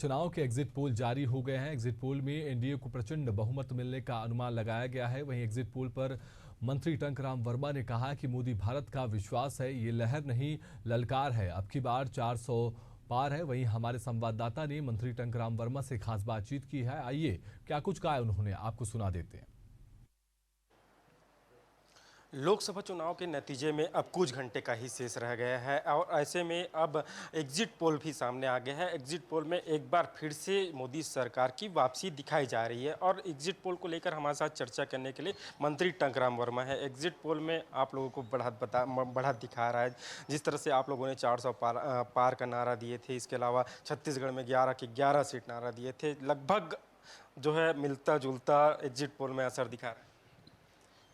चुनाव के exit poll जारी हो गए हैं। एग्जिट पोल में एनडीए को प्रचंड बहुमत मिलने का अनुमान लगाया गया है। वहीं एग्जिट पोल पर मंत्री टंकराम वर्मा ने कहा कि मोदी भारत का विश्वास है, ये लहर नहीं ललकार है। अब की बार 400 पार है। वहीं हमारे संवाददाता ने मंत्री टंकराम वर्मा से खास बातचीत की है। आइए क्या कुछ कहा उन्होंने, आपको सुना देते हैं। लोकसभा चुनाव के नतीजे में अब कुछ घंटे का ही शेष रह गया है और ऐसे में अब एग्जिट पोल भी सामने आ गया है। एग्जिट पोल में एक बार फिर से मोदी सरकार की वापसी दिखाई जा रही है और एग्जिट पोल को लेकर हमारे साथ चर्चा करने के लिए मंत्री टंकराम वर्मा है। एग्जिट पोल में आप लोगों को बढ़त दिखा रहा है। जिस तरह से आप लोगों ने 400 पार का नारा दिए थे, इसके अलावा छत्तीसगढ़ में 11 की 11 सीट नारा दिए थे, लगभग जो है मिलता जुलता एग्जिट पोल में असर दिखा रहा है।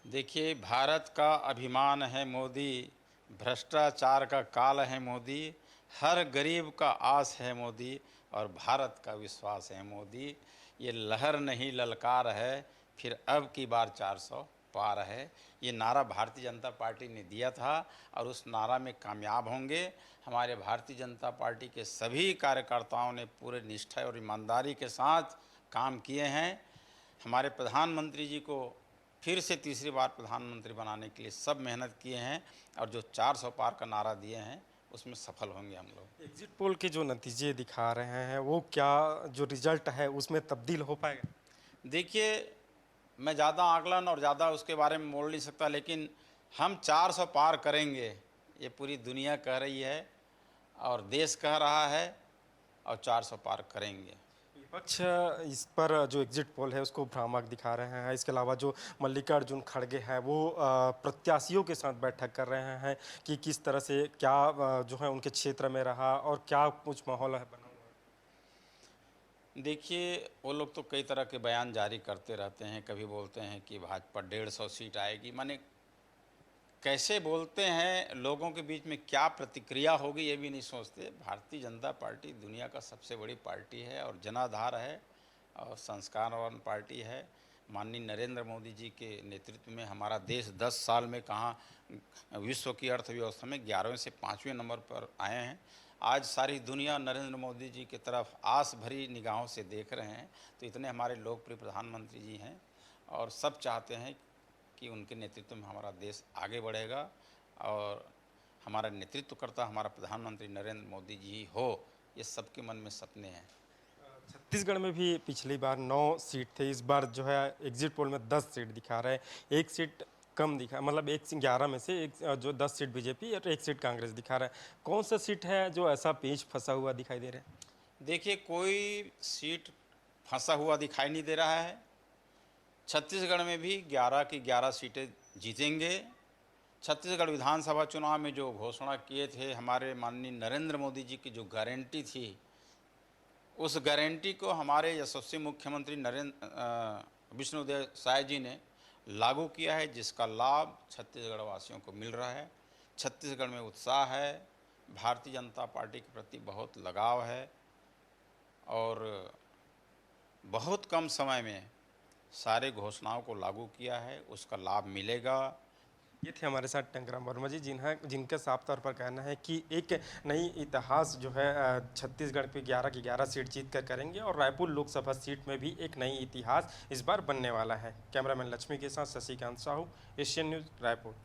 देखिए, भारत का अभिमान है मोदी, भ्रष्टाचार का काल है मोदी, हर गरीब का आस है मोदी और भारत का विश्वास है मोदी। ये लहर नहीं ललकार है, फिर अब की बार 400 पार है। ये नारा भारतीय जनता पार्टी ने दिया था और उस नारा में कामयाब होंगे। हमारे भारतीय जनता पार्टी के सभी कार्यकर्ताओं ने पूरे निष्ठा और ईमानदारी के साथ काम किए हैं। हमारे प्रधानमंत्री जी को फिर से तीसरी बार प्रधानमंत्री बनाने के लिए सब मेहनत किए हैं और जो 400 पार का नारा दिए हैं उसमें सफल होंगे हम लोग। एग्जिट पोल के जो नतीजे दिखा रहे हैं वो क्या जो रिजल्ट है उसमें तब्दील हो पाएगा? देखिए, मैं ज़्यादा आकलन और ज़्यादा उसके बारे में बोल नहीं सकता, लेकिन हम 400 पार करेंगे, ये पूरी दुनिया कह रही है और देश कह रहा है और 400 पार करेंगे। विपक्ष इस पर जो एग्जिट पोल है उसको भ्रामक दिखा रहे हैं। इसके अलावा जो मल्लिकार्जुन खड़गे हैं वो प्रत्याशियों के साथ बैठक कर रहे हैं कि किस तरह से क्या जो है उनके क्षेत्र में रहा और क्या कुछ माहौल है बना हुआ। देखिए, वो लोग तो कई तरह के बयान जारी करते रहते हैं। कभी बोलते हैं कि भाजपा 150 सीट आएगी, माने कैसे बोलते हैं, लोगों के बीच में क्या प्रतिक्रिया होगी ये भी नहीं सोचते। भारतीय जनता पार्टी दुनिया का सबसे बड़ी पार्टी है और जनाधार है और संस्कारवान पार्टी है। माननीय नरेंद्र मोदी जी के नेतृत्व में हमारा देश 10 साल में कहाँ विश्व की अर्थव्यवस्था में 11वें से 5वें नंबर पर आए हैं। आज सारी दुनिया नरेंद्र मोदी जी की तरफ आस भरी निगाहों से देख रहे हैं। तो इतने हमारे लोकप्रिय प्रधानमंत्री जी हैं और सब चाहते हैं कि उनके नेतृत्व में हमारा देश आगे बढ़ेगा और हमारा नेतृत्व करता हमारा प्रधानमंत्री नरेंद्र मोदी जी हो, ये सबके मन में सपने हैं। छत्तीसगढ़ में भी पिछली बार 9 सीट थे, इस बार जो है एग्जिट पोल में 10 सीट दिखा रहे हैं। एक सीट कम दिखा, मतलब 11 में से एक जो 10 सीट बीजेपी और एक सीट कांग्रेस दिखा रहा है। कौन सा सीट है जो ऐसा पेच फंसा हुआ दिखाई दे रहा है? देखिए, कोई सीट फंसा हुआ दिखाई नहीं दे रहा है। छत्तीसगढ़ में भी 11 की 11 सीटें जीतेंगे। छत्तीसगढ़ विधानसभा चुनाव में जो घोषणा किए थे हमारे माननीय नरेंद्र मोदी जी की, जो गारंटी थी, उस गारंटी को हमारे यशस्वी मुख्यमंत्री विष्णुदेव साय जी ने लागू किया है, जिसका लाभ छत्तीसगढ़ वासियों को मिल रहा है। छत्तीसगढ़ में उत्साह है, भारतीय जनता पार्टी के प्रति बहुत लगाव है और बहुत कम समय में सारे घोषणाओं को लागू किया है, उसका लाभ मिलेगा। ये थे हमारे साथ टंकराम वर्मा जी, जिनका साफ तौर पर कहना है कि एक नई इतिहास जो है छत्तीसगढ़ पे 11 की 11 सीट जीत कर करेंगे और रायपुर लोकसभा सीट में भी एक नई इतिहास इस बार बनने वाला है। कैमरामैन लक्ष्मी के साथ शशिकांत साहू, एशियन न्यूज़, रायपुर।